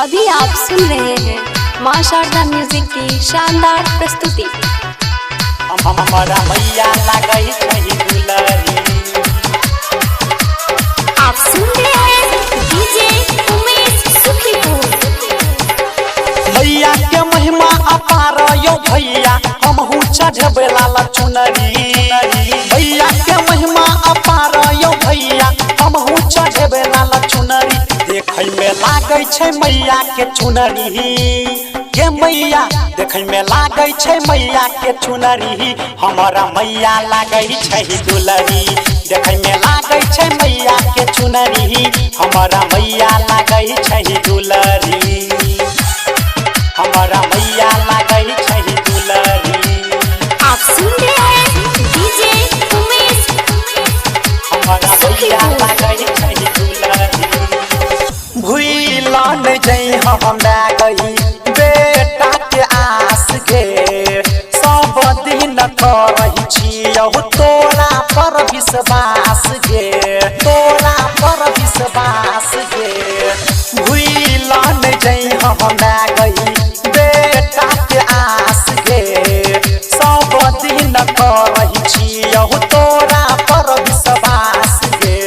अभी आप सुन रहे हैं मां शारदा म्यूजिक की शानदार प्रस्तुति। हमारा मैया लागई छही दुलरी। आप सुन रहे हैं डीजे उमेश सुखीपुर। मैया के महिमा अपार यो भैया हमहू चढ़बे लाल चुनरी। मैया के महिमा अपार यो भैया हमहू चढ़बे लाल चुनरी। देखै में लागै छै मैया के चुनरी के मैया देखै में लागै छै मैया के चुनरी। हमारा मैया लागै छै दुलरी। देखै में लागै छै मैया के चुनरी। हमारा मैया लागै छै दुलरी। हमारा मैया लागै छै दुलरी। आप सुन रहे हैं डीजे उमेश। हमारा मैया लागै छै दुलरी। भूला न जई हमरा गई बेटा के आस गे। सब दिन करही छियौ तोरा पर विश्वास गे। तोरा पर विश्वास गे। भूला न जई हमरा गई बेटा के आस गे। सब दिन करही छियौ तोरा पर विश्वास गे।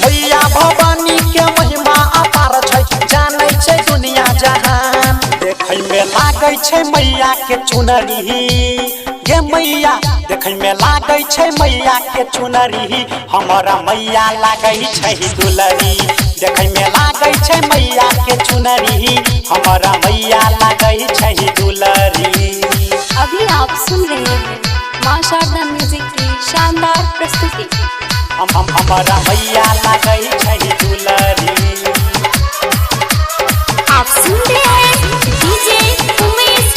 मैया भवानी के महिमा अपार छै जानै छै दुनिया जहान। देखै में लागै छै मैया के चुनरी गे मैया देखै में लागै छै मैया के चुनरी। हमारा मैया लागै छै दुलरी। देखै में लागै छै मैया के चुनरी। हमारा मैया लागै छै दुलरी। अभी आप सुन रहे हैं मां शारदा म्यूजिक की शानदार प्रस्तुति। हमारा मैया लागै छै दुलरी। आप सुन रहे हैं डीजे उमेश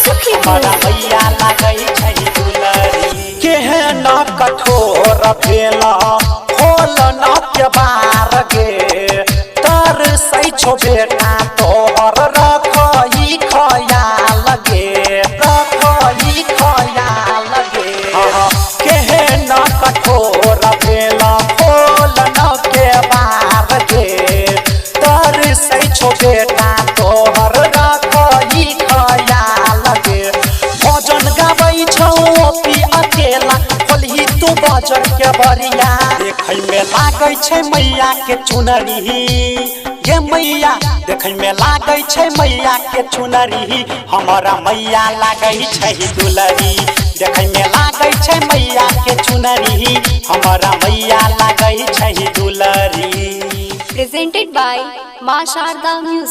सुखीपुर। हमारा मैया लागै छै दुलरी। केहन कठोर भेला खोल न के बार गे। तर सै छो बेटा तोहर रखई खयाल गे। रखई खयाल गे। केहन कठोर भेला खोल न के बार गे। तर सै छो बेटा तोहर रखई खयाल गे। भजन गाबै छौ पी अकेला खोलही तू बजर के बरिया। देखै में लागै छै मैया के चुनरी गे मैया देखै में लागै छै मैया के चुनरी। हमारा मैया लागै छै दुलरी। देखै में लागै छै मैया के चुनरी। हमारा मैया लागै छै दुलरी। प्रेजेंटेड बाय मां शारदा म्यूजिक।